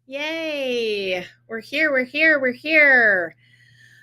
Yay. We're here.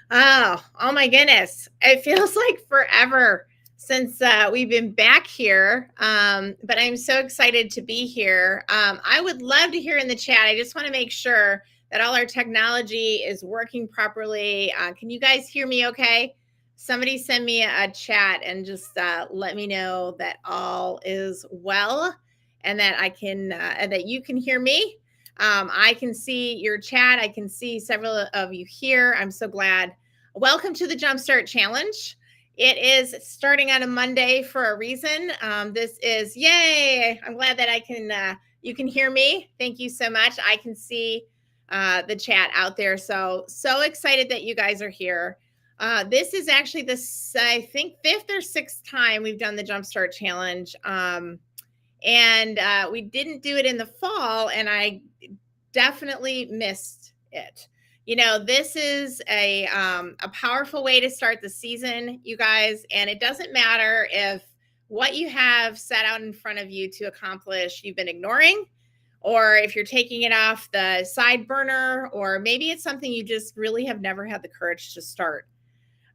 Oh my goodness. It feels like forever since we've been back here. But I'm so excited to be here. I would love to hear in the chat. I just want to make sure that all our technology is working properly. Can you guys hear me okay? Somebody send me a chat and just let me know that all is well and that that you can hear me. I can see your chat. I can see several of you here. I'm so glad. Welcome to the JumpStart Challenge. It is starting on a Monday for a reason. This is yay. I'm glad that you can hear me. Thank you so much. I can see the chat out there. So excited that you guys are here. This is actually I think, fifth or sixth time we've done the JumpStart Challenge. And we didn't do it in the fall, and I definitely missed it. This is a powerful way to start the season, you guys, and it doesn't matter if what you have set out in front of you to accomplish you've been ignoring, or if you're taking it off the side burner, or maybe it's something you just really have never had the courage to start.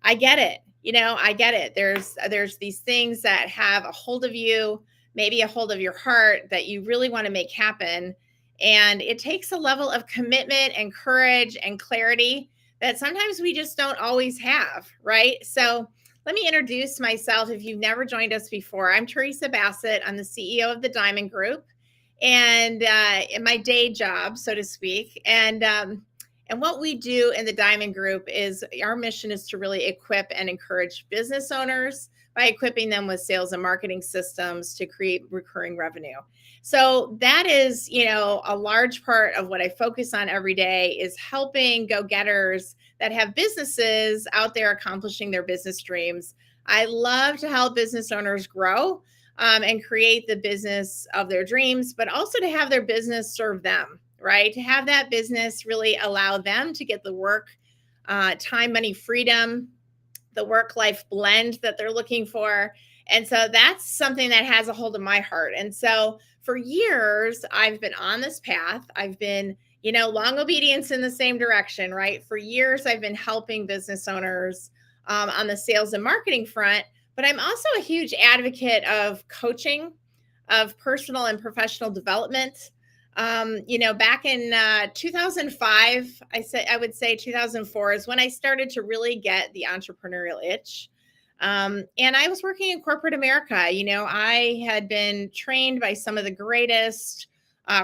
I get it. I get it. There's these things that have a hold of you, maybe a hold of your heart, that you really want to make happen. And it takes a level of commitment and courage and clarity that sometimes we just don't always have, right? So let me introduce myself if you've never joined us before. I'm Teresa Bassett. I'm the CEO of the Diamond Group, and in my day job, so to speak. And what we do in the Diamond Group is our mission is to really equip and encourage business owners by equipping them with sales and marketing systems to create recurring revenue. So that is, a large part of what I focus on every day is helping go-getters that have businesses out there accomplishing their business dreams. I love to help business owners grow and create the business of their dreams, but also to have their business serve them, right? To have that business really allow them to get the work, time, money, freedom, the work-life blend that they're looking for. And so that's something that has a hold of my heart. And so for years, I've been on this path. I've been, long obedience in the same direction, right? For years, I've been helping business owners on the sales and marketing front. But I'm also a huge advocate of coaching, of personal and professional development. Back in 2005, I would say 2004 is when I started to really get the entrepreneurial itch. And I was working in corporate America. I had been trained by some of the greatest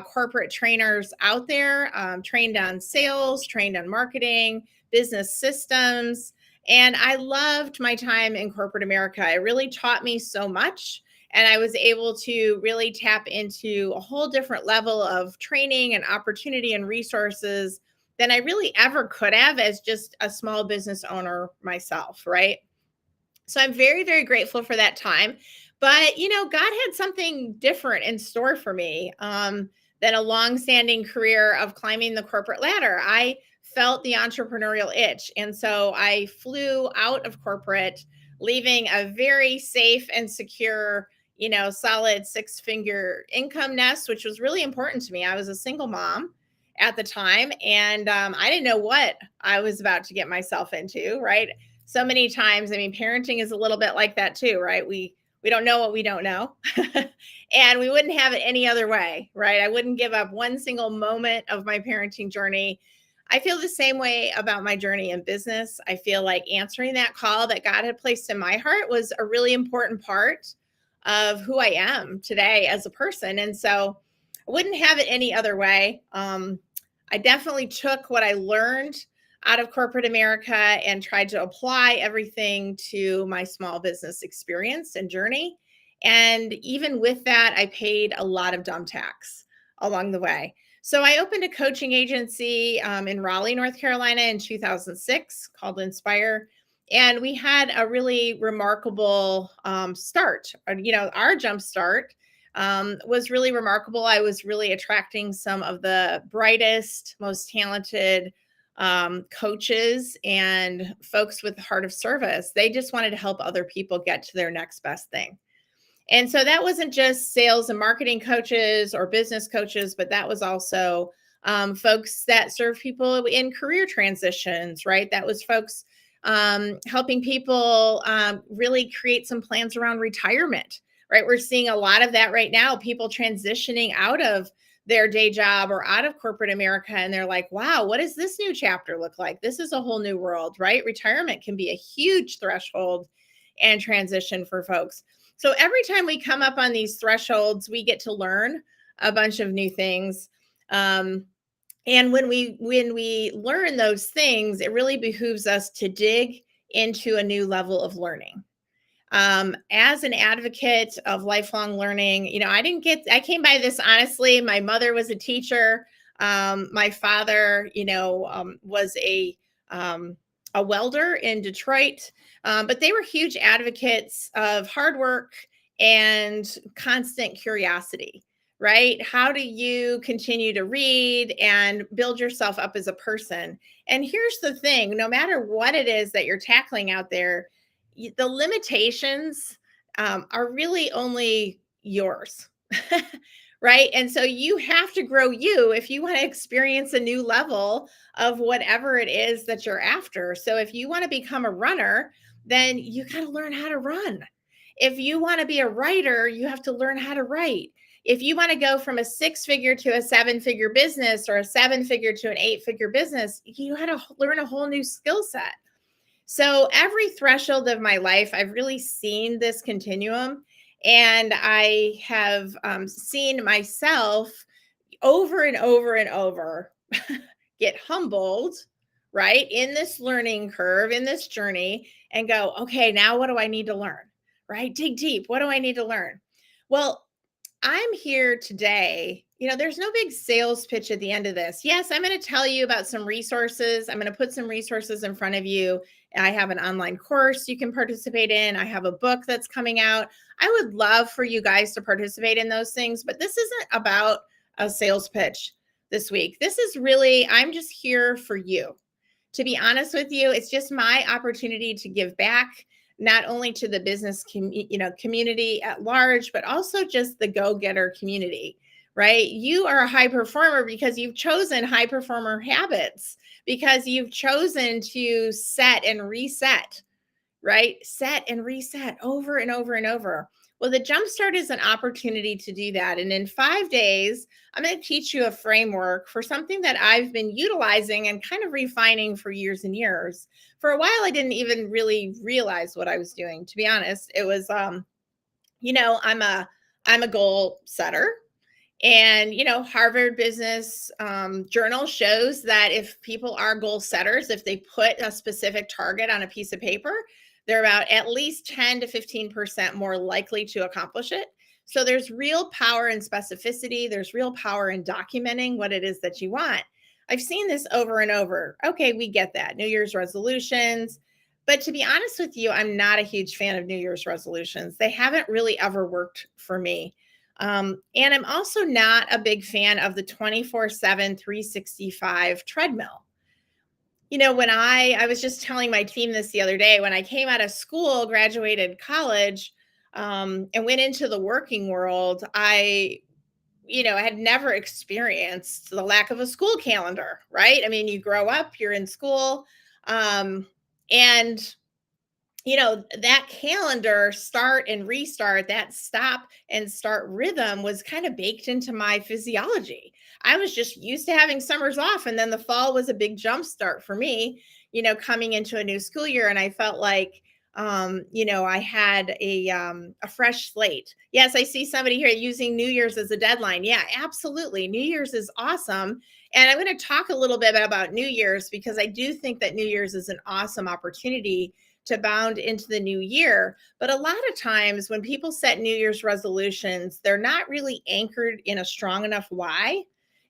corporate trainers out there, trained on sales, trained on marketing, business systems. And I loved my time in corporate America. It really taught me so much. And I was able to really tap into a whole different level of training and opportunity and resources than I really ever could have as just a small business owner myself, right? So I'm very, very grateful for that time. But, God had something different in store for me than a long-standing career of climbing the corporate ladder. I felt the entrepreneurial itch. And so I flew out of corporate, leaving a very safe and secure, solid six-figure income nest, which was really important to me. I was a single mom at the time, and I didn't know what I was about to get myself into, right? So many times, parenting is a little bit like that too, right? We don't know what we don't know. And we wouldn't have it any other way, right? I wouldn't give up one single moment of my parenting journey. I feel the same way about my journey in business. I feel like answering that call that God had placed in my heart was a really important part of who I am today as a person. And so I wouldn't have it any other way. I definitely took what I learned out of corporate America and tried to apply everything to my small business experience and journey. And even with that, I paid a lot of dumb tax along the way. So I opened a coaching agency in Raleigh, North Carolina in 2006 called Inspire. And we had a really remarkable start. Our jump start was really remarkable. I was really attracting some of the brightest, most talented coaches and folks with the heart of service. They just wanted to help other people get to their next best thing. And so that wasn't just sales and marketing coaches or business coaches, but that was also folks that serve people in career transitions, right? That was folks helping people really create some plans around retirement, right? We're seeing a lot of that right now, people transitioning out of their day job or out of corporate America. And they're like, wow, what does this new chapter look like? This is a whole new world, right? Retirement can be a huge threshold and transition for folks. So every time we come up on these thresholds, we get to learn a bunch of new things. And when we learn those things, it really behooves us to dig into a new level of learning. As an advocate of lifelong learning, I came by this honestly. My mother was a teacher. My father, was a welder in Detroit, but they were huge advocates of hard work and constant curiosity, right? How do you continue to read and build yourself up as a person? And here's the thing, no matter what it is that you're tackling out there, the limitations are really only yours. Right? And so you have to grow you if you want to experience a new level of whatever it is that you're after. So if you want to become a runner, then you got to learn how to run. If you want to be a writer, you have to learn how to write. If you want to go from a 6-figure to a 7-figure business, or a 7-figure to an 8-figure business, you had to learn a whole new skill set. So every threshold of my life, I've really seen this continuum, and I have seen myself over and over and over get humbled, right, in this learning curve, in this journey, and go, okay, now what do I need to learn, right? Dig deep. What do I need to learn? Well, I'm here today. There's no big sales pitch at the end of this. Yes, I'm going to tell you about some resources. I'm going to put some resources in front of you. I have an online course you can participate in. I have a book that's coming out. I would love for you guys to participate in those things, but this isn't about a sales pitch this week. This is really, I'm just here for you. To be honest with you, it's just my opportunity to give back, not only to the business community at large, but also just the go-getter community, right? You are a high performer because you've chosen high performer habits, because you've chosen to set and reset, right? Set and reset over and over and over. Well, the Jumpstart is an opportunity to do that. And in 5 days, I'm going to teach you a framework for something that I've been utilizing and kind of refining for years and years. For a while, I didn't even really realize what I was doing. To be honest, it was, I'm a goal setter. And, Harvard Business Journal shows that if people are goal setters, if they put a specific target on a piece of paper, they're about at least 10 to 15% more likely to accomplish it. So there's real power in specificity. There's real power in documenting what it is that you want. I've seen this over and over. Okay, we get that. New Year's resolutions. But to be honest with you, I'm not a huge fan of New Year's resolutions. They haven't really ever worked for me. And I'm also not a big fan of the 24/7, 365 treadmill. When I was just telling my team this the other day, when I came out of school, graduated college, and went into the working world, I had never experienced the lack of a school calendar, right? I mean, you grow up, you're in school, and that calendar start and restart, that stop and start rhythm was kind of baked into my physiology. I was just used to having summers off. And then the fall was a big jump start for me, coming into a new school year. And I felt like, I had a fresh slate. Yes, I see somebody here using New Year's as a deadline. Yeah, absolutely. New Year's is awesome. And I'm going to talk a little bit about New Year's, because I do think that New Year's is an awesome opportunity to bound into the new year. But a lot of times when people set New Year's resolutions, they're not really anchored in a strong enough why.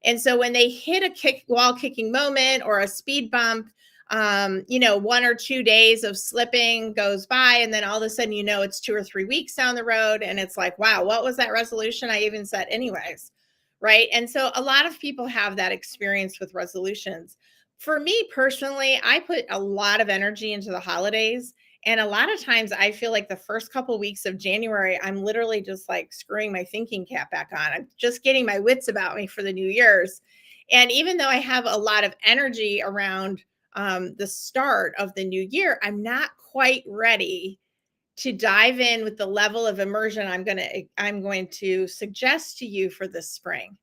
And so when they hit a wall kicking moment or a speed bump, 1 or 2 days of slipping goes by, and then all of a sudden, it's 2 or 3 weeks down the road. And it's like, wow, what was that resolution I even set anyways? Right. And so a lot of people have that experience with resolutions. For me personally, I put a lot of energy into the holidays. And a lot of times I feel like the first couple of weeks of January, I'm literally just like screwing my thinking cap back on. I'm just getting my wits about me for the New Year's. And even though I have a lot of energy around the start of the new year, I'm not quite ready to dive in with the level of immersion I'm going to suggest to you for this spring.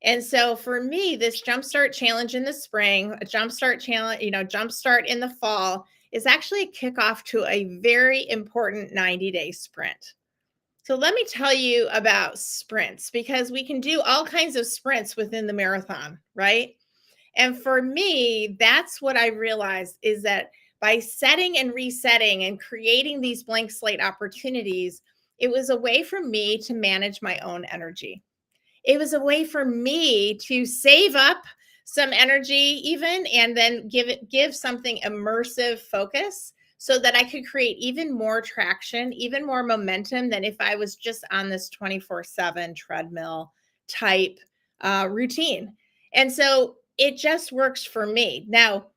And so for me, this jumpstart challenge in the spring, a jumpstart challenge, jumpstart in the fall is actually a kickoff to a very important 90-day sprint. So let me tell you about sprints, because we can do all kinds of sprints within the marathon, right? And for me, that's what I realized, is that by setting and resetting and creating these blank slate opportunities, it was a way for me to manage my own energy. It was a way for me to save up some energy even, and then give something immersive focus, so that I could create even more traction, even more momentum than if I was just on this 24/7 treadmill type routine. And so it just works for me. Now,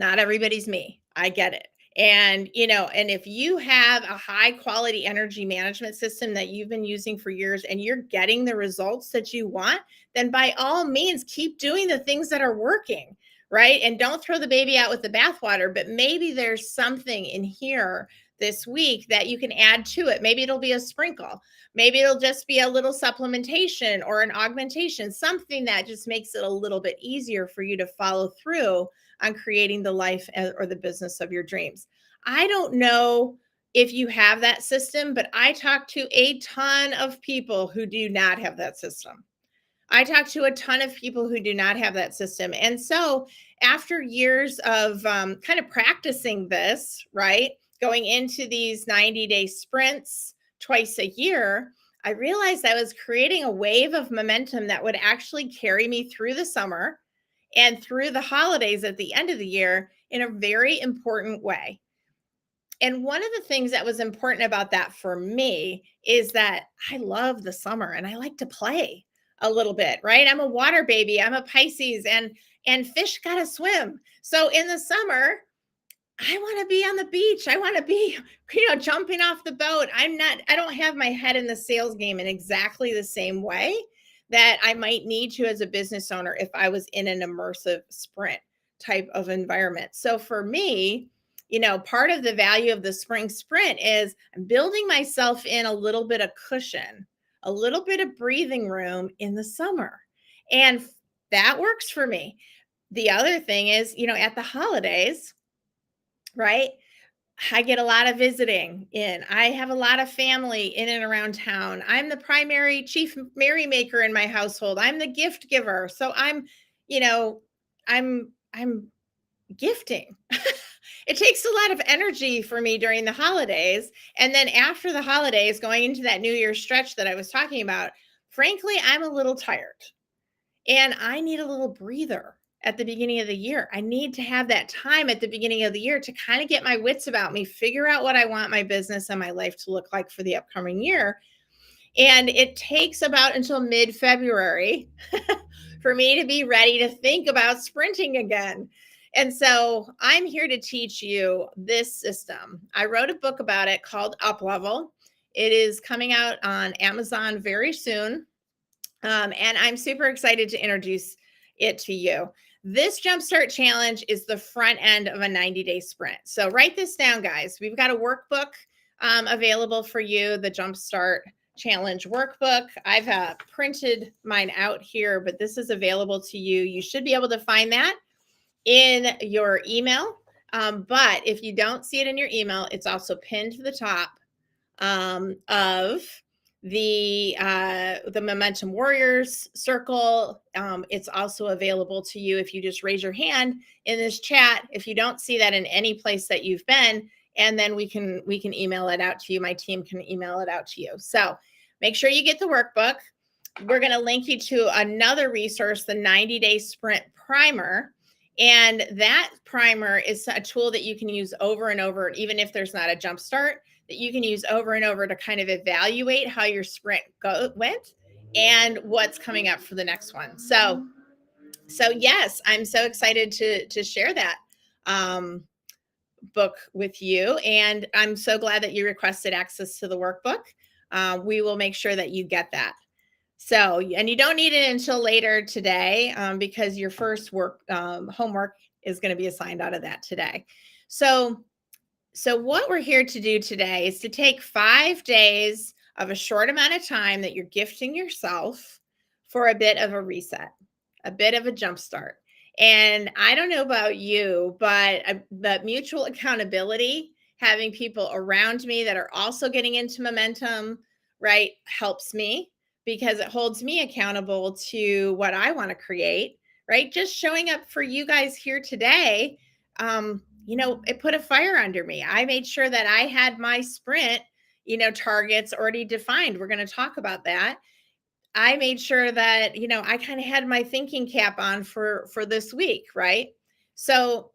not everybody's me. I get it. And, and if you have a high quality energy management system that you've been using for years and you're getting the results that you want, then by all means, keep doing the things that are working, right? And don't throw the baby out with the bathwater, but maybe there's something in here this week that you can add to it. Maybe it'll be a sprinkle. Maybe it'll just be a little supplementation or an augmentation, something that just makes it a little bit easier for you to follow through on creating the life or the business of your dreams. I don't know if you have that system, but I talk to a ton of people who do not have that system. I talk to a ton of people who do not have that system. And so, after years of kind of practicing this, right, going into these 90-day sprints twice a year, I realized I was creating a wave of momentum that would actually carry me through the summer and through the holidays at the end of the year in a very important way. And one of the things that was important about that for me is that I love the summer and I like to play a little bit, right? I'm a water baby, I'm a Pisces, and fish got to swim. So in the summer, I want to be on the beach. I want to be, jumping off the boat. I don't have my head in the sales game in exactly the same way that I might need to as a business owner if I was in an immersive sprint type of environment. So for me, part of the value of the spring sprint is I'm building myself in a little bit of cushion, a little bit of breathing room in the summer. And that works for me. The other thing is, at the holidays, right? I get a lot of visiting in. I have a lot of family in and around town. I'm the primary chief merrymaker in my household. I'm the gift giver. So you know, I'm gifting. It takes a lot of energy for me during the holidays. And then after the holidays, going into that New Year's stretch that I was talking about, frankly, I'm a little tired. And I need a little breather at the beginning of the year. I need to have that time at the beginning of the year to kind of get my wits about me, figure out what I want my business and my life to look like for the upcoming year. And it takes about until mid-February for me to be ready to think about sprinting again. And so I'm here to teach you this system. I wrote a book about it called Up Level. It is coming out on Amazon very soon. And I'm super excited to introduce it to you. This Jumpstart Challenge is the front end of a 90-day sprint. So write this down, guys. We've got a workbook available for you, the Jumpstart Challenge workbook. I've printed mine out here, but this is available to you. You should be able to find that in your email. But if you don't see it in your email, it's also pinned to the top of the Momentum Warriors circle. It's also available to you if you just raise your hand in this chat if you don't see that in any place that you've been, and then we can email it out to you. My team can email it out to you. So make sure you get the workbook. We're going to link you to another resource, the 90-day sprint primer. And that primer is a tool that you can use over and over, even if there's not a jump start, that you can use over and over to kind of evaluate how your sprint went and what's coming up for the next one. So yes, I'm so excited to share that book with you. And I'm so glad that you requested access to the workbook. We will make sure that you get that. So, and you don't need it until later today because your first homework is going to be assigned out of that today. So what we're here to do today is to take 5 days of a short amount of time that you're gifting yourself for a bit of a reset, a bit of a jump start. And I don't know about you, but mutual accountability, having people around me that are also getting into momentum, right, helps me because it holds me accountable to what I want to create, right? Just showing up for you guys here today, it put a fire under me. I made sure that I had my sprint, targets already defined. We're going to talk about that. I made sure that, I kind of had my thinking cap on for this week, right? So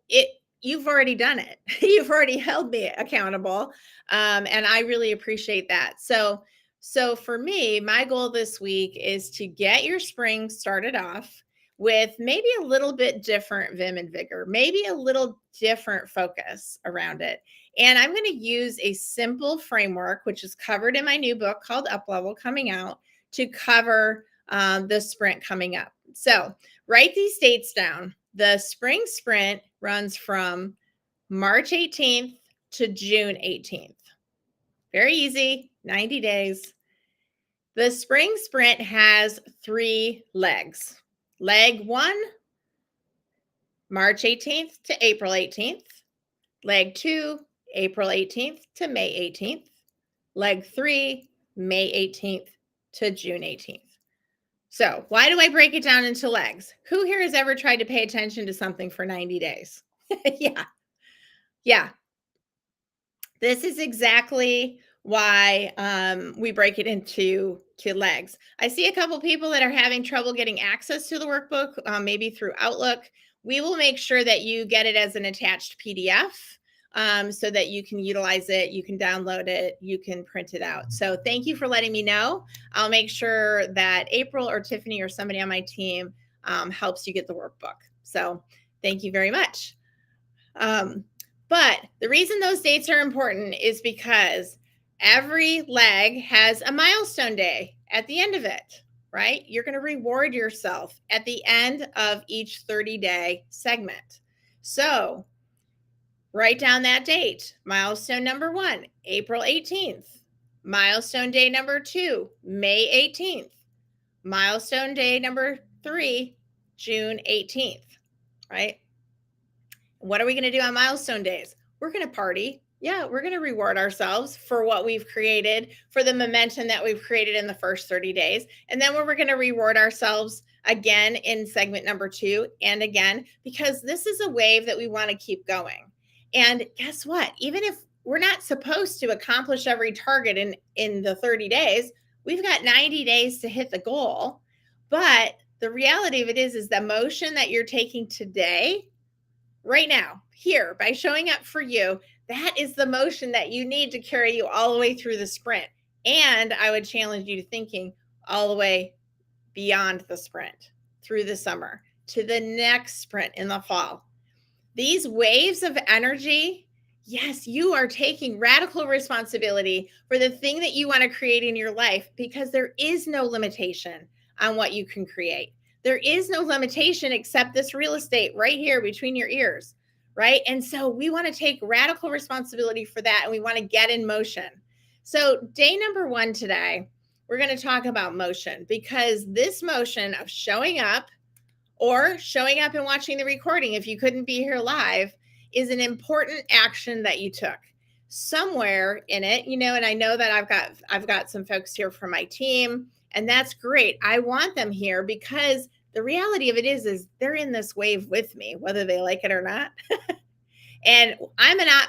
you've already done it. You've already held me accountable. And I really appreciate that. So for me, my goal this week is to get your spring started off with maybe a little bit different vim and vigor, maybe a little different focus around it. And I'm going to use a simple framework, which is covered in my new book called Up Level, coming out, to cover the sprint coming up. So write these dates down. The spring sprint runs from March 18th to June 18th. Very easy, 90 days. The spring sprint has 3 legs. Leg 1, March 18th to April 18th. Leg 2, April 18th to May 18th. Leg 3, May 18th to June 18th. So why do I break it down into legs? Who here has ever tried to pay attention to something for 90 days? Yeah. This is exactly why we break it into legs. I see a couple people that are having trouble getting access to the workbook, maybe through Outlook. We will make sure that you get it as an attached PDF so that you can utilize it, you can download it, you can print it out. So thank you for letting me know. I'll make sure that April or Tiffany or somebody on my team helps you get the workbook. So thank you very much. But the reason those dates are important is because every leg has a milestone day at the end of it, right? You're going to reward yourself at the end of each 30-day segment. So write down that date. Milestone number 1, April 18th. Milestone day number 2, May 18th. Milestone day number 3, June 18th, right? What are we going to do on milestone days? We're going to party. Yeah, we're going to reward ourselves for what we've created, for the momentum that we've created in the first 30 days. And then we're going to reward ourselves again in segment number 2 and again, because this is a wave that we want to keep going. And guess what? Even if we're not supposed to accomplish every target in the 30 days, we've got 90 days to hit the goal. But the reality of it is the motion that you're taking today, right now, here, by showing up for you, that is the motion that you need to carry you all the way through the sprint. And I would challenge you to thinking all the way beyond the sprint, through the summer, to the next sprint in the fall. These waves of energy, yes, you are taking radical responsibility for the thing that you want to create in your life, because there is no limitation on what you can create. There is no limitation except this real estate right here between your ears, right? And so we want to take radical responsibility for that, and we want to get in motion. So day number 1 today, we're going to talk about motion, because this motion of showing up or showing up and watching the recording, if you couldn't be here live, is an important action that you took somewhere in it, and I know that I've got some folks here from my team, and that's great. I want them here because the reality of it is they're in this wave with me, whether they like it or not. And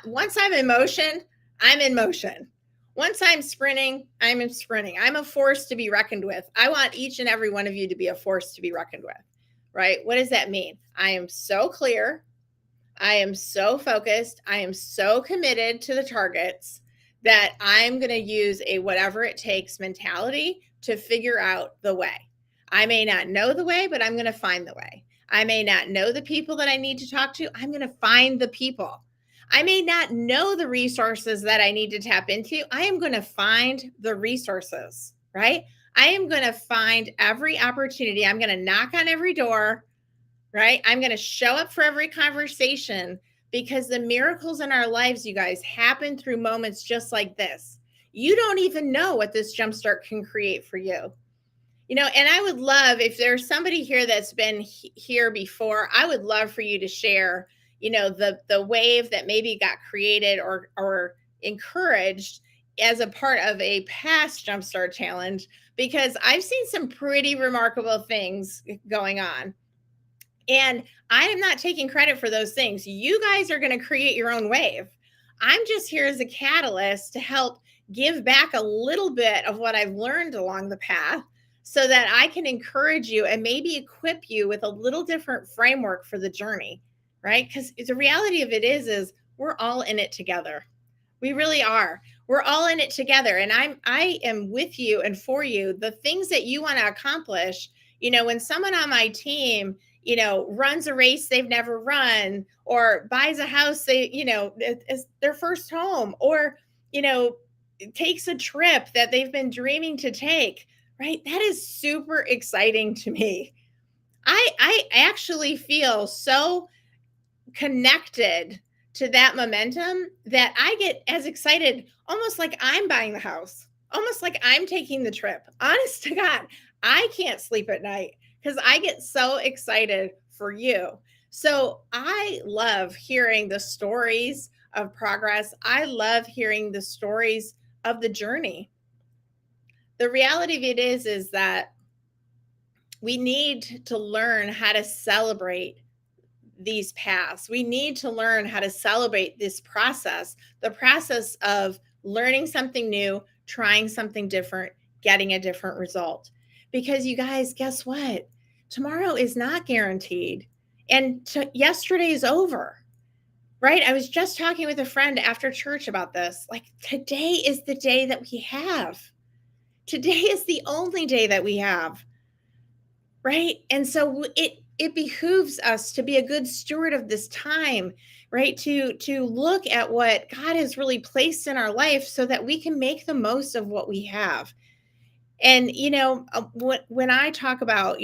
once I'm in motion, I'm in motion. Once I'm sprinting, I'm sprinting. I'm a force to be reckoned with. I want each and every one of you to be a force to be reckoned with, right? What does that mean? I am so clear. I am so focused. I am so committed to the targets that I'm going to use a whatever it takes mentality to figure out the way. I may not know the way, but I'm going to find the way. I may not know the people that I need to talk to. I'm going to find the people. I may not know the resources that I need to tap into. I am going to find the resources, right? I am going to find every opportunity. I'm going to knock on every door, right? I'm going to show up for every conversation because the miracles in our lives, you guys, happen through moments just like this. You don't even know what this jumpstart can create for you. And I would love if there's somebody here that's been here before, I would love for you to share, the wave that maybe got created or encouraged as a part of a past Jumpstart challenge, because I've seen some pretty remarkable things going on. And I am not taking credit for those things. You guys are going to create your own wave. I'm just here as a catalyst to help give back a little bit of what I've learned along the path so that I can encourage you and maybe equip you with a little different framework for the journey, right? Because the reality of it is we're all in it together. We really are. We're all in it together. And I am with you and for you. The things that you want to accomplish, when someone on my team, runs a race they've never run, or buys a house it's their first home, or, takes a trip that they've been dreaming to take, right? That is super exciting to me. I actually feel so connected to that momentum that I get as excited, almost like I'm buying the house, almost like I'm taking the trip. Honest to God, I can't sleep at night because I get so excited for you. So I love hearing the stories of progress. I love hearing the stories of the journey. The reality of it is that we need to learn how to celebrate these paths. We need to learn how to celebrate this process, the process of learning something new, trying something different, getting a different result. Because you guys, guess what? Tomorrow is not guaranteed. And yesterday is over, right? I was just talking with a friend after church about this. Like, today is the day that we have. Today is the only day that we have, right? And so it behooves us to be a good steward of this time, right? To look at what God has really placed in our life so that we can make the most of what we have. And when I talk about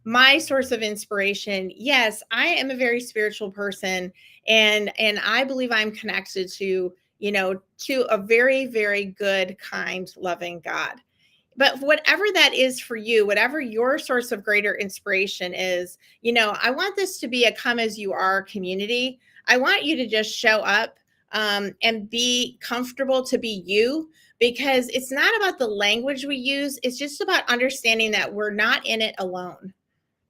my source of inspiration, yes, I am a very spiritual person, and I believe I'm connected to a very, very good, kind, loving God. But whatever that is for you, whatever your source of greater inspiration is, I want this to be a come as you are community. I want you to just show up and be comfortable to be you, because it's not about the language we use. It's just about understanding that we're not in it alone,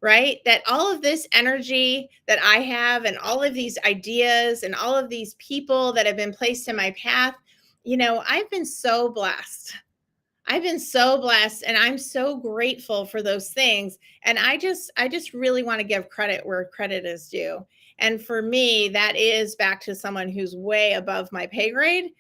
right? That all of this energy that I have and all of these ideas and all of these people that have been placed in my path, I've been so blessed. I've been so blessed, and I'm so grateful for those things. And I just really want to give credit where credit is due. And for me, that is back to someone who's way above my pay grade.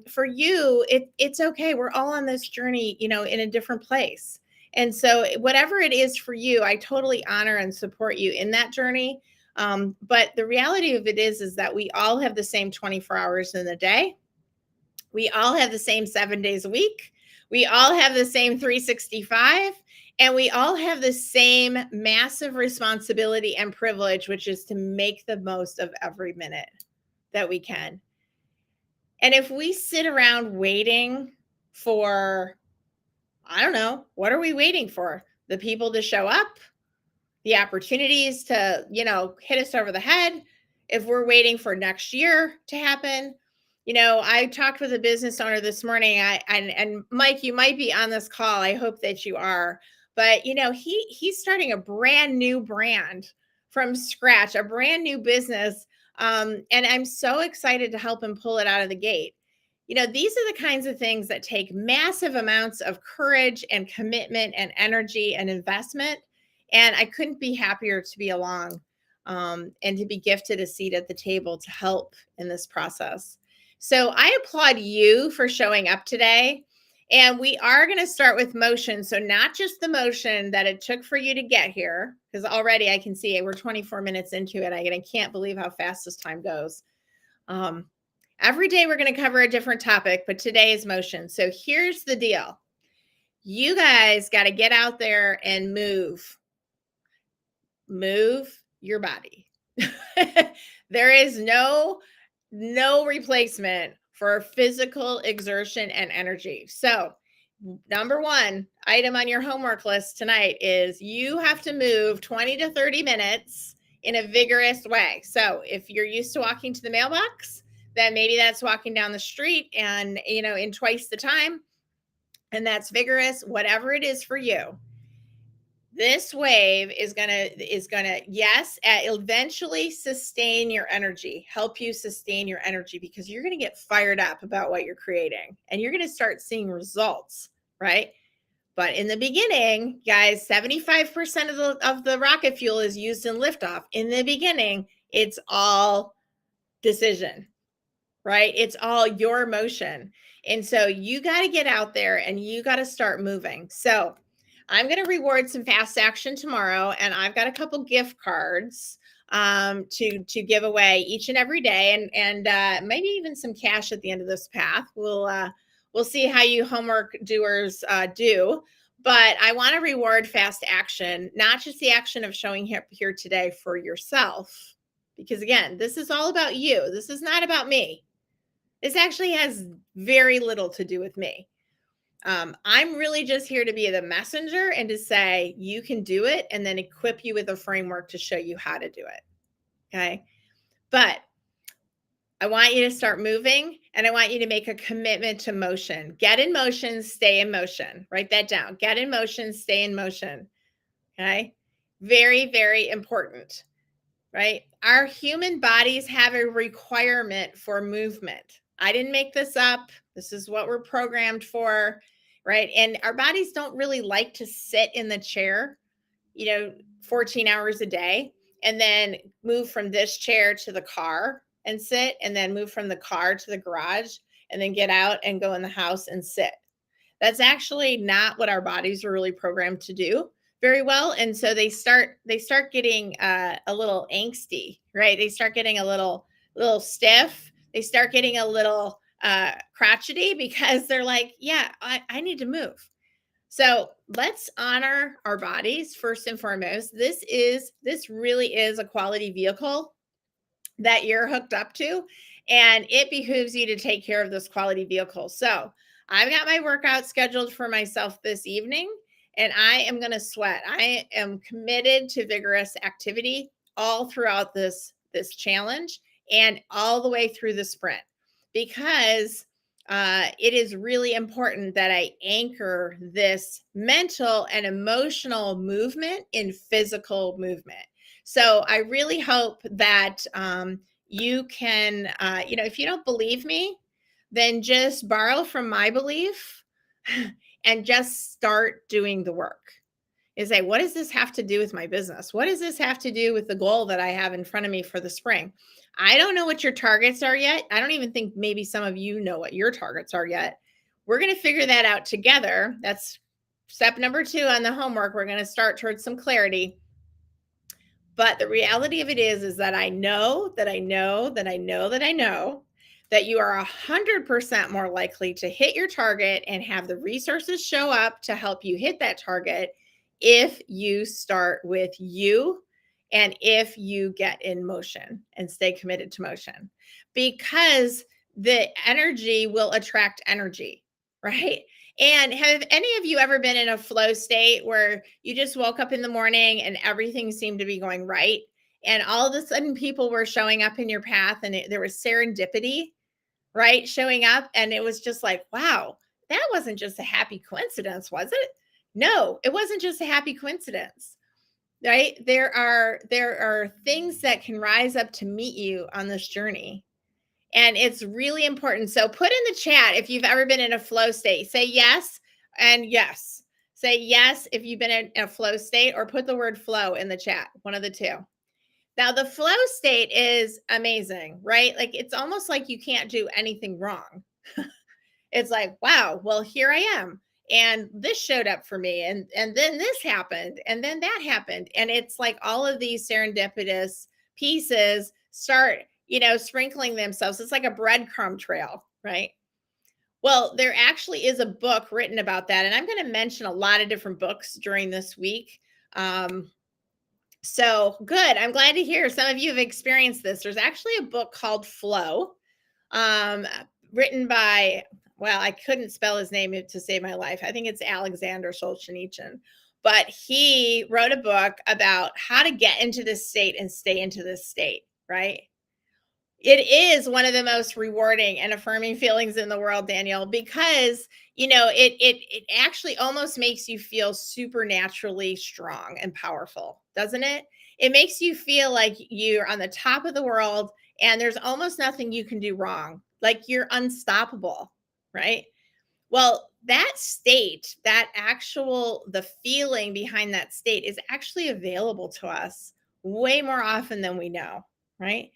For you, it's okay. We're all on this journey, in a different place. And so whatever it is for you, I totally honor and support you in that journey. But the reality of it is that we all have the same 24 hours in the day. We all have the same 7 days a week. We all have the same 365, and we all have the same massive responsibility and privilege, which is to make the most of every minute that we can. And if we sit around waiting for, I don't know, what are we waiting for? The people to show up? The opportunities to, hit us over the head? If we're waiting for next year to happen? I talked with a business owner this morning. And Mike, you might be on this call. I hope that you are. But he's starting a brand new brand from scratch, a brand new business. And I'm so excited to help him pull it out of the gate. These are the kinds of things that take massive amounts of courage and commitment and energy and investment. And I couldn't be happier to be along and to be gifted a seat at the table to help in this process. So I applaud you for showing up today. And we are going to start with motion. So not just the motion that it took for you to get here, because already I can see we're 24 minutes into it. I can't believe how fast this time goes. Every day we're going to cover a different topic, but today is motion. So here's the deal. You guys got to get out there and move your body. There is no replacement for physical exertion and energy. So, number one item on your homework list tonight is you have to move 20 to 30 minutes in a vigorous way. So, if you're used to walking to the mailbox, then maybe that's walking down the street and, in twice the time, and that's vigorous, whatever it is for you. This wave is gonna yes, eventually sustain your energy, help you sustain your energy, because you're gonna get fired up about what you're creating and you're gonna start seeing results, right? But in the beginning, guys, 75% of the rocket fuel is used in liftoff. In the beginning, it's all decision, right? It's all your motion. And so you got to get out there and you got to start moving. So I'm going to reward some fast action tomorrow, and I've got a couple gift cards to give away each and every day, and maybe even some cash at the end of this path. We'll see how you homework doers do. But I want to reward fast action, not just the action of showing here today for yourself, because again, this is all about you. This is not about me. This actually has very little to do with me. I'm really just here to be the messenger and to say you can do it, and then equip you with a framework to show you how to do it. Okay. But I want you to start moving, and I want you to make a commitment to motion. Get in motion, stay in motion. Write that down. Get in motion, stay in motion. Okay. Very, very important, right? Our human bodies have a requirement for movement. I didn't make this up. This is what we're programmed for, right? And our bodies don't really like to sit in the chair, 14 hours a day, and then move from this chair to the car and sit, and then move from the car to the garage, and then get out and go in the house and sit. That's actually not what our bodies are really programmed to do very well. And so they start getting a little angsty, right? They start getting a little stiff. They start getting a little crotchety, because they're like, yeah, I need to move. So let's honor our bodies first and foremost. This really is a quality vehicle that you're hooked up to, and it behooves you to take care of this quality vehicle. So I've got my workout scheduled for myself this evening, and I am going to sweat. I am committed to vigorous activity all throughout this challenge and all the way through the sprint, because it is really important that I anchor this mental and emotional movement in physical movement. So I really hope that you can, if you don't believe me, then just borrow from my belief and just start doing the work. Is say, what does this have to do with my business? What does this have to do with the goal that I have in front of me for the spring? I don't know what your targets are yet. I don't even think maybe some of you know what your targets are yet. We're going to figure that out together. That's step number 2 on the homework. We're going to start towards some clarity. But the reality of it is that I know that you are 100% more likely to hit your target and have the resources show up to help you hit that target if you start with you, and if you get in motion and stay committed to motion, because the energy will attract energy, right? And have any of you ever been in a flow state where you just woke up in the morning and everything seemed to be going right, and all of a sudden people were showing up in your path, and there was serendipity, right, showing up, and it was just like, wow, that wasn't just a happy coincidence, was it? No, it wasn't just a happy coincidence, right? There are things that can rise up to meet you on this journey. And it's really important. So put in the chat if you've ever been in a flow state. Say yes and yes. Say yes if you've been in a flow state, or put the word flow in the chat, one of the two. Now, the flow state is amazing, right? Like, it's almost like you can't do anything wrong. It's like, wow, well, here I am. And this showed up for me. And then this happened. And then that happened. And it's like all of these serendipitous pieces start, sprinkling themselves. It's like a breadcrumb trail, right? Well, there actually is a book written about that, and I'm going to mention a lot of different books during this week. Um, so good. I'm glad to hear some of you have experienced this. There's actually a book called Flow, um, written by, well, I couldn't spell his name to save my life. I think it's Alexander Solzhenitsyn. But he wrote a book about how to get into this state and stay into this state, right? It is one of the most rewarding and affirming feelings in the world, Daniel, because it actually almost makes you feel supernaturally strong and powerful, doesn't it? It makes you feel like you're on the top of the world and there's almost nothing you can do wrong. Like you're unstoppable, right? Well, that state, the feeling behind that state is actually available to us way more often than we know, right?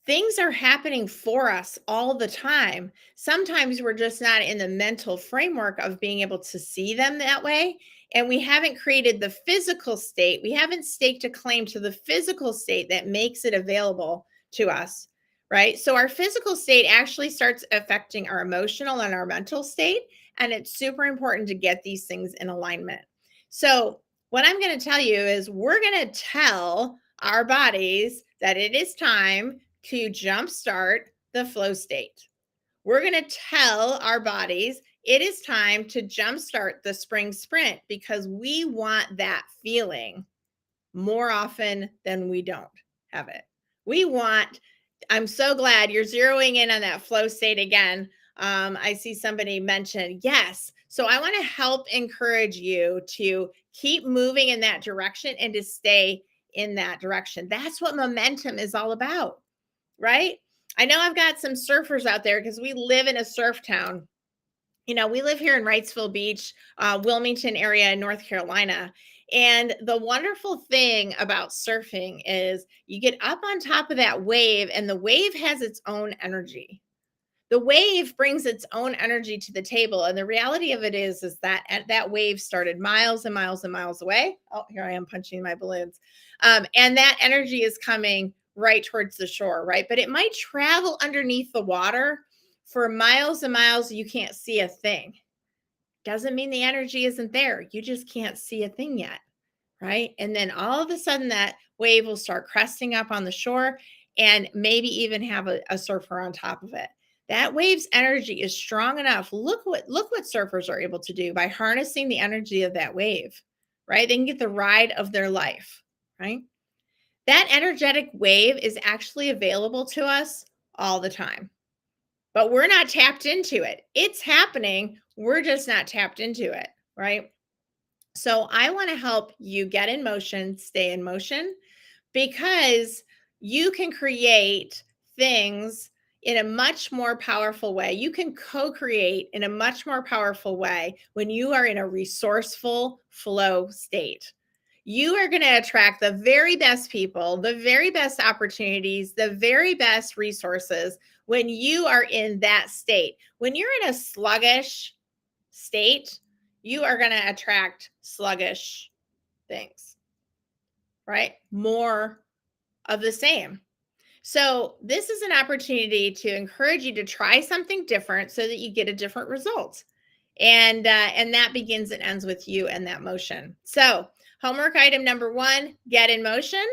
Things are happening for us all the time. Sometimes we're just not in the mental framework of being able to see them that way. And we haven't created the physical state. We haven't staked a claim to the physical state that makes it available to us, right? So our physical state actually starts affecting our emotional and our mental state. And it's super important to get these things in alignment. So, what I'm going to tell you is we're going to tell our bodies that it is time to jumpstart the flow state. We're going to tell our bodies it is time to jumpstart the spring sprint because we want that feeling more often than we don't have it. I'm so glad you're zeroing in on that flow state again. I see somebody mention, yes. So I want to help encourage you to keep moving in that direction and to stay in that direction. That's what momentum is all about, right? I know I've got some surfers out there because we live in a surf town. We live here in Wrightsville Beach, Wilmington area in North Carolina. And the wonderful thing about surfing is you get up on top of that wave, and the wave has its own energy. The wave brings its own energy to the table. And the reality of it is that that wave started miles and miles and miles away. Oh, here I am punching my balloons. And that energy is coming right towards the shore, right? But it might travel underneath the water for miles and miles. You can't see a thing. Doesn't mean the energy isn't there. You just can't see a thing yet, right? And then all of a sudden that wave will start cresting up on the shore and maybe even have a surfer on top of it. That wave's energy is strong enough. Look what surfers are able to do by harnessing the energy of that wave, right? They can get the ride of their life, right? That energetic wave is actually available to us all the time, but we're not tapped into it. It's happening. We're just not tapped into it, right? So I want to help you get in motion, stay in motion, because you can create things in a much more powerful way. You can co create in a much more powerful way when you are in a resourceful flow state. You are going to attract the very best people, the very best opportunities, the very best resources when you are in that state. When you're in a sluggish state, you are going to attract sluggish things, right? More of the same. So, this is an opportunity to encourage you to try something different so that you get a different result. And that begins and ends with you and that motion. So, homework item number 1, get in motion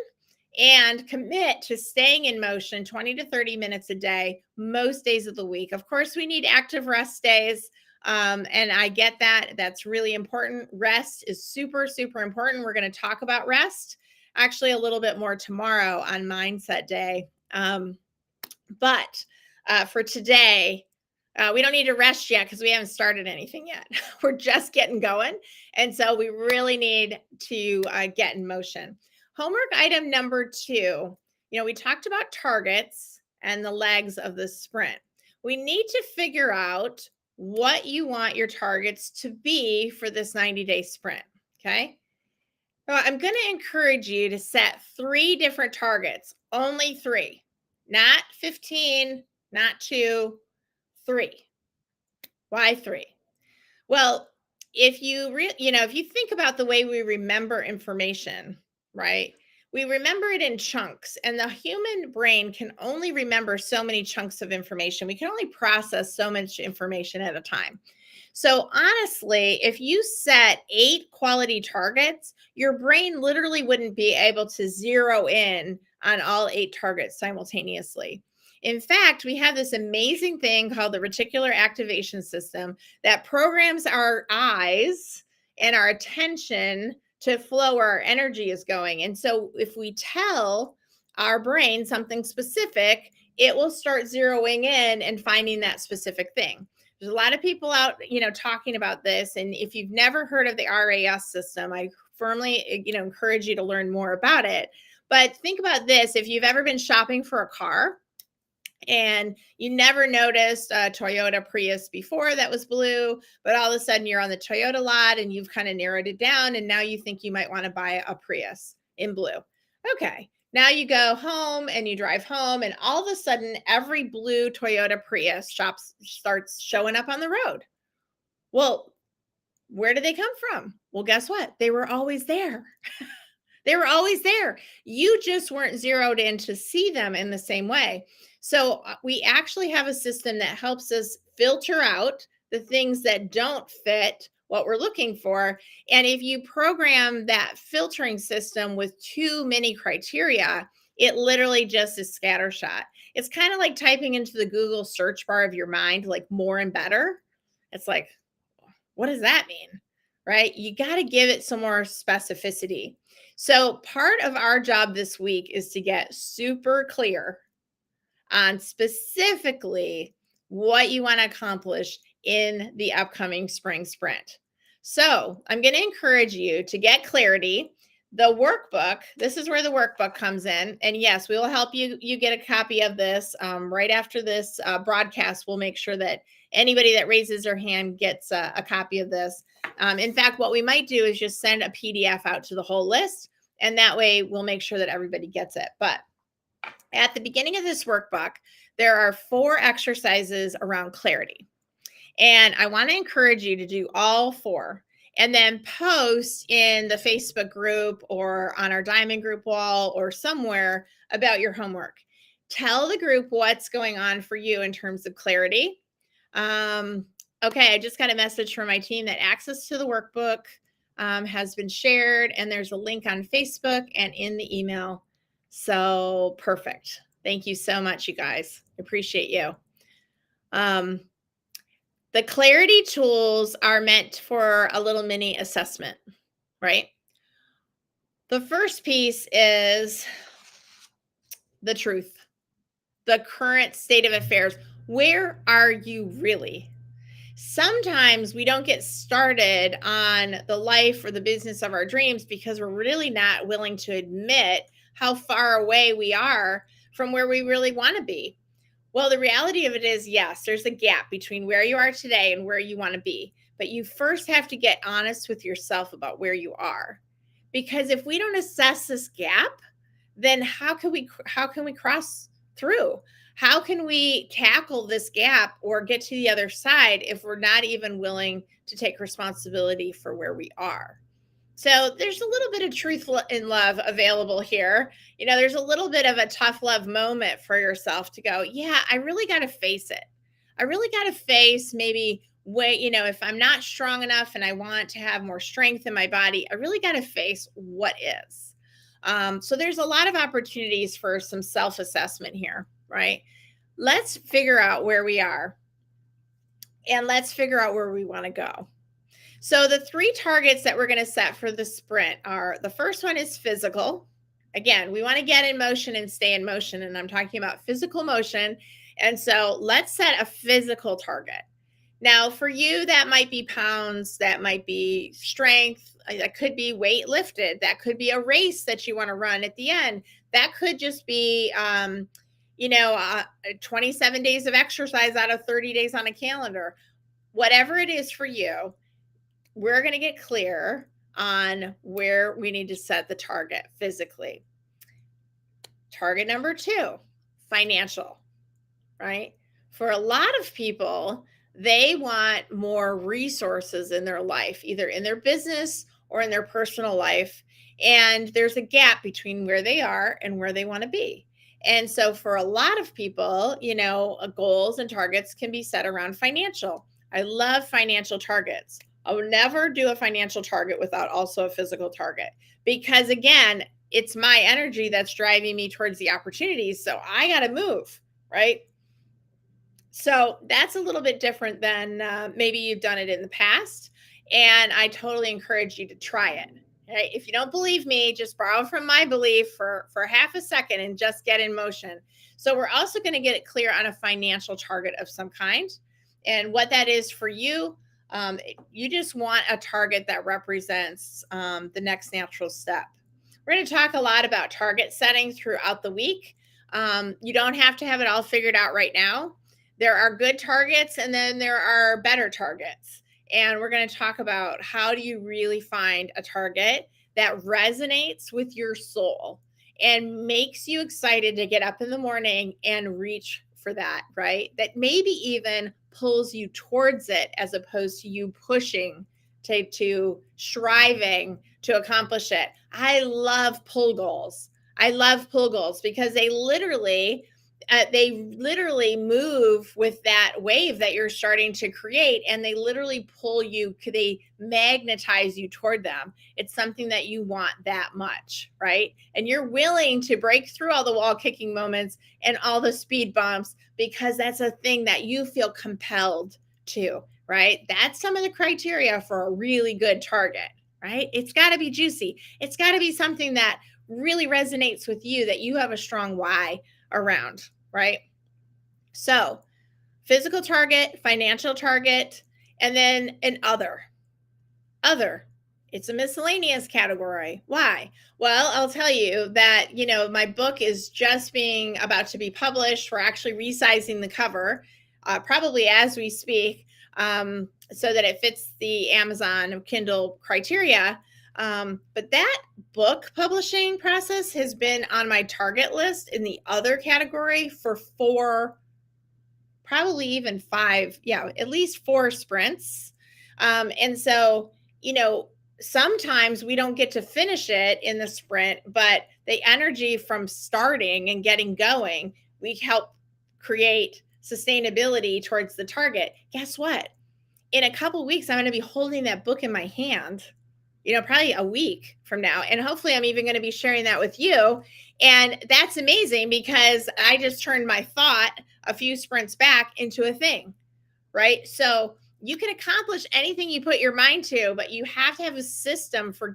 and commit to staying in motion 20 to 30 minutes a day, most days of the week. Of course, we need active rest days. And I get that. That's really important. Rest is super, super important. We're going to talk about rest actually a little bit more tomorrow on Mindset Day. But for today, we don't need to rest yet because we haven't started anything yet. We're just getting going. And so we really need to get in motion. Homework item number 2, we talked about targets and the legs of the sprint. We need to figure out what you want your targets to be for this 90-day sprint. Okay. So I'm going to encourage you to set 3 different targets, only 3, not 15, not 2, 3. Why 3? Well, if you think about the way we remember information, right? we remember it in chunks, and the human brain can only remember so many chunks of information. We can only process so much information at a time. So, honestly, if you set 8 quality targets, your brain literally wouldn't be able to zero in on all 8 targets simultaneously. In fact, we have this amazing thing called the reticular activation system that programs our eyes and our attention to flow where our energy is going. And so, if we tell our brain something specific, it will start zeroing in and finding that specific thing. There's a lot of people out, talking about this. And if you've never heard of the RAS system, I firmly, encourage you to learn more about it. But think about this. If you've ever been shopping for a car and you never noticed a Toyota Prius before that was blue, but all of a sudden you're on the Toyota lot and you've kind of narrowed it down and now you think you might want to buy a Prius in blue. Okay. Now you go home and you drive home, and all of a sudden, every blue Toyota Prius starts showing up on the road. Well, where did they come from? Well, guess what? They were always there. They were always there. You just weren't zeroed in to see them in the same way. So we actually have a system that helps us filter out the things that don't fit what we're looking for. And if you program that filtering system with too many criteria, it literally just is scattershot. It's kind of like typing into the Google search bar of your mind, like more and better. It's like, what does that mean? Right? You got to give it some more specificity. So, part of our job this week is to get super clear on specifically what you want to accomplish in the upcoming spring sprint. So, I'm going to encourage you to get clarity. The workbook, this is where the workbook comes in. And yes, we will help you get a copy of this right after this broadcast. We'll make sure that anybody that raises their hand gets a copy of this. In fact, what we might do is just send a PDF out to the whole list, and that way we'll make sure that everybody gets it. But at the beginning of this workbook, there are 4 exercises around clarity. And I want to encourage you to do all 4 and then post in the Facebook group or on our Diamond group wall or somewhere about your homework. Tell the group what's going on for you in terms of clarity. Okay, I just got a message from my team that access to the workbook has been shared, and there's a link on Facebook and in the email. So perfect. Thank you so much, you guys. I appreciate you. The clarity tools are meant for a little mini assessment, right? The first piece is the truth, the current state of affairs. Where are you really? Sometimes we don't get started on the life or the business of our dreams because we're really not willing to admit how far away we are from where we really want to be. Well, the reality of it is, yes, there's a gap between where you are today and where you want to be. But you first have to get honest with yourself about where you are. Because if we don't assess this gap, then how can we cross through? How can we tackle this gap or get to the other side if we're not even willing to take responsibility for where we are? So there's a little bit of truth in love available here. There's a little bit of a tough love moment for yourself to go, yeah, I really got to face it. I really got to face maybe if I'm not strong enough and I want to have more strength in my body, I really got to face what is. So there's a lot of opportunities for some self-assessment here, right? Let's figure out where we are and let's figure out where we want to go. So the 3 targets that we're going to set for the sprint are, the first one is physical. Again, we want to get in motion and stay in motion. And I'm talking about physical motion. And so let's set a physical target. Now, for you, that might be pounds, that might be strength, that could be weight lifted, that could be a race that you want to run at the end. That could just be, 27 days of exercise out of 30 days on a calendar. Whatever it is for you, we're going to get clear on where we need to set the target physically. Target number 2, financial, right? For a lot of people, they want more resources in their life, either in their business or in their personal life. And there's a gap between where they are and where they want to be. And so for a lot of people, goals and targets can be set around financial. I love financial targets. I would never do a financial target without also a physical target, because again, it's my energy that's driving me towards the opportunities. So I got to move, right? So that's a little bit different than maybe you've done it in the past. And I totally encourage you to try it. Right? If you don't believe me, just borrow from my belief for half a second and just get in motion. So we're also going to get it clear on a financial target of some kind. And what that is for you, you just want a target that represents the next natural step. We're going to talk a lot about target setting throughout the week. You don't have to have it all figured out right now. There are good targets and then there are better targets. And we're going to talk about how do you really find a target that resonates with your soul and makes you excited to get up in the morning and reach for that, right? That maybe even pulls you towards it as opposed to you pushing to striving to accomplish it. I love pull goals. I love pull goals because they literally move with that wave that you're starting to create, and they literally pull you, they magnetize you toward them. It's something that you want that much, right? And you're willing to break through all the wall kicking moments and all the speed bumps because that's a thing that you feel compelled to, right? That's some of the criteria for a really good target, right? It's got to be juicy. It's got to be something that really resonates with you, that you have a strong why around, right? So physical target, financial target, and then an other. It's a miscellaneous category. Why? Well, I'll tell you that, my book is just about to be published. We're actually resizing the cover, probably as we speak, so that it fits the Amazon Kindle criteria. But that book publishing process has been on my target list in the other category for probably even 5, at least 4 sprints. And so, sometimes we don't get to finish it in the sprint, but the energy from starting and getting going, we help create sustainability towards the target. Guess what? In a couple weeks, I'm going to be holding that book in my hand, probably a week from now. And hopefully I'm even going to be sharing that with you. And that's amazing because I just turned my thought a few sprints back into a thing, right? So you can accomplish anything you put your mind to, but you have to have a system for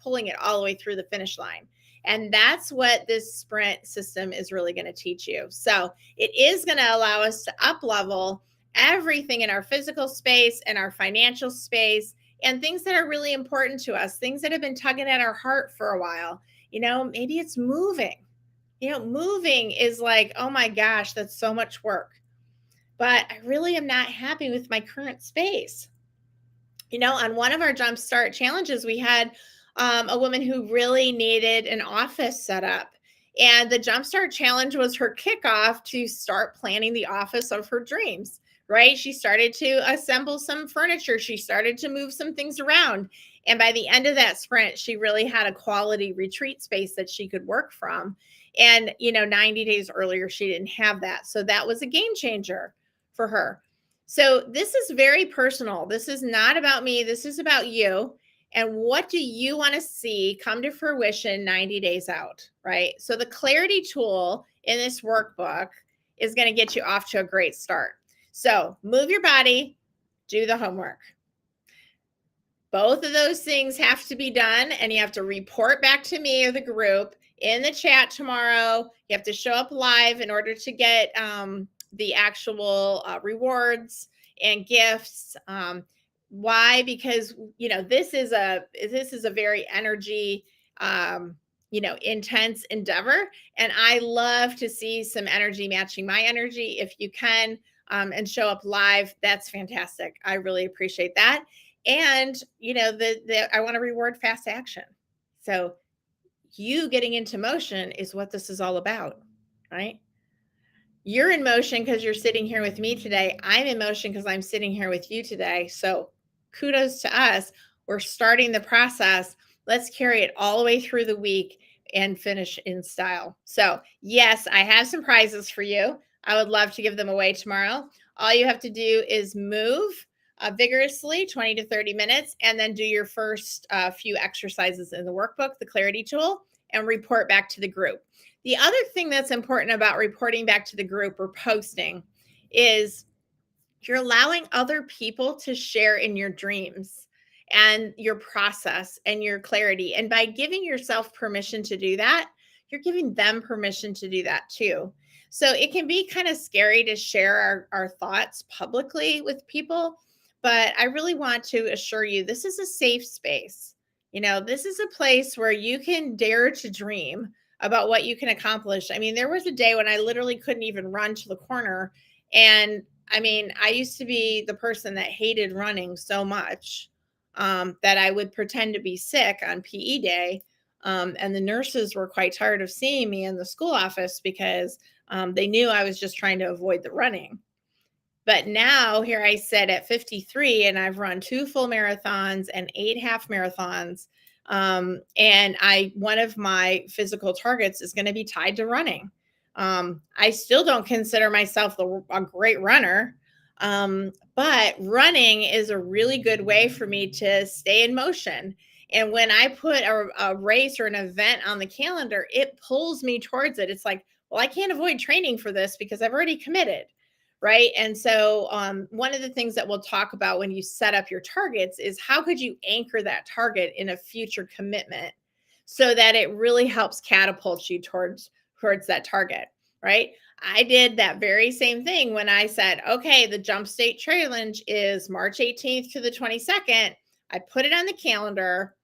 pulling it all the way through the finish line. And that's what this sprint system is really going to teach you. So it is going to allow us to up level everything in our physical space and our financial space, and things that are really important to us, things that have been tugging at our heart for a while. Maybe it's moving. Moving is like, oh my gosh, that's so much work. But I really am not happy with my current space. On one of our JumpStart challenges, we had a woman who really needed an office set up. And the JumpStart challenge was her kickoff to start planning the office of her dreams, right? She started to assemble some furniture. She started to move some things around. And by the end of that sprint, she really had a quality retreat space that she could work from. And, 90 days earlier, she didn't have that. So that was a game changer for her. So this is very personal. This is not about me. This is about you. And what do you want to see come to fruition 90 days out, right? So the clarity tool in this workbook is going to get you off to a great start. So move your body, do the homework. Both of those things have to be done, and you have to report back to me or the group in the chat tomorrow. You have to show up live in order to get the actual rewards and gifts. Why? Because this is a very energy intense endeavor, and I love to see some energy matching my energy. If you can and show up live, that's fantastic. I really appreciate that. And I want to reward fast action. So you getting into motion is what this is all about, right? You're in motion because you're sitting here with me today. I'm in motion because I'm sitting here with you today. So kudos to us. We're starting the process. Let's carry it all the way through the week and finish in style. So, yes, I have some prizes for you. I would love to give them away tomorrow. All you have to do is move vigorously 20 to 30 minutes and then do your first few exercises in the workbook, the clarity tool, and report back to the group. The other thing that's important about reporting back to the group or posting is you're allowing other people to share in your dreams and your process and your clarity. And by giving yourself permission to do that, you're giving them permission to do that too. So it can be kind of scary to share our thoughts publicly with people, but I really want to assure you this is a safe space. This is a place where you can dare to dream about what you can accomplish. I mean, there was a day when I literally couldn't even run to the corner. And I mean, I used to be the person that hated running so much that I would pretend to be sick on PE day. And the nurses were quite tired of seeing me in the school office because they knew I was just trying to avoid the running. But now here I sit at 53 and I've run 2 full marathons and 8 half marathons. And one of my physical targets is going to be tied to running. I still don't consider myself a great runner. But running is a really good way for me to stay in motion. And when I put a race or an event on the calendar, it pulls me towards it. It's like, well, I can't avoid training for this because I've already committed. Right. And so one of the things that we'll talk about when you set up your targets is how could you anchor that target in a future commitment so that it really helps catapult you towards that target. Right. I did that very same thing when I said, okay, the JumpStart challenge is March 18th to the 22nd. I put it on the calendar.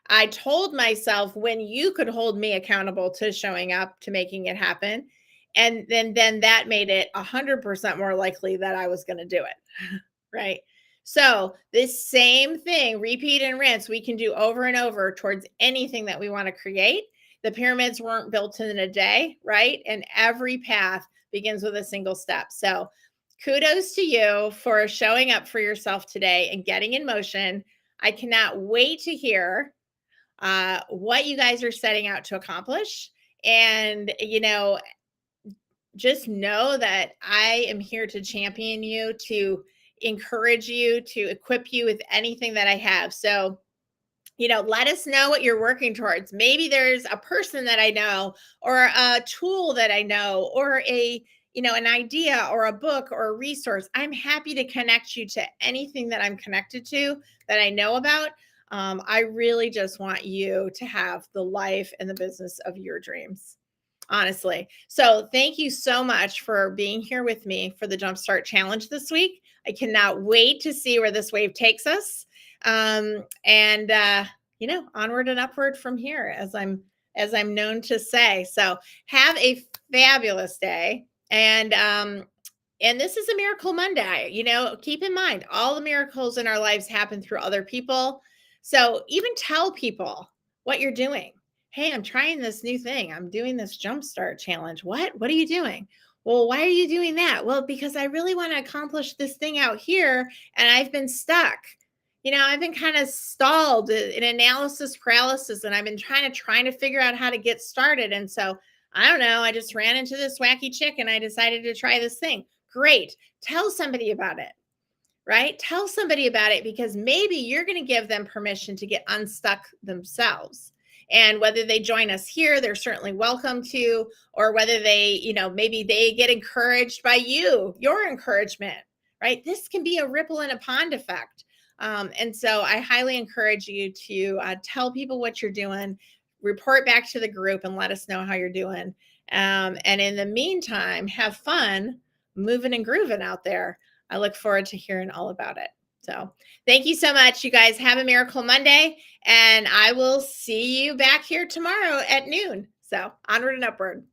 I told myself when you could hold me accountable to showing up to making it happen. And then that made it 100% more likely that I was going to do it. Right. So this same thing, repeat and rinse, we can do over and over towards anything that we want to create. The pyramids weren't built in a day, right? And every path begins with a single step. So kudos to you for showing up for yourself today and getting in motion. I cannot wait to hear what you guys are setting out to accomplish. And, just know that I am here to champion you, to encourage you, to equip you with anything that I have. So, let us know what you're working towards. Maybe there's a person that I know, or a tool that I know, or an idea or a book or a resource. I'm happy to connect you to anything that I'm connected to that I know about. I really just want you to have the life and the business of your dreams, honestly. So thank you so much for being here with me for the JumpStart Challenge this week. I cannot wait to see where this wave takes us. And onward and upward from here, as I'm known to say. So have a fabulous day. And this is a Miracle Monday. Keep in mind, all the miracles in our lives happen through other people. So even tell people what you're doing. Hey, I'm trying this new thing. I'm doing this JumpStart challenge. What? What are you doing? Well, why are you doing that? Well, because I really want to accomplish this thing out here and I've been stuck. I've been kind of stalled in analysis paralysis and I've been trying to figure out how to get started. And so I don't know, I just ran into this wacky chick and I decided to try this thing. Great. Tell somebody about it. Right? Tell somebody about it because maybe you're going to give them permission to get unstuck themselves. And whether they join us here, they're certainly welcome to, or whether they, maybe they get encouraged by your encouragement, right? This can be a ripple in a pond effect. And so I highly encourage you to tell people what you're doing, report back to the group and let us know how you're doing. And in the meantime, have fun moving and grooving out there. I look forward to hearing all about it. So thank you so much. You guys have a Miracle Monday, and I will see you back here tomorrow at noon. So onward and upward.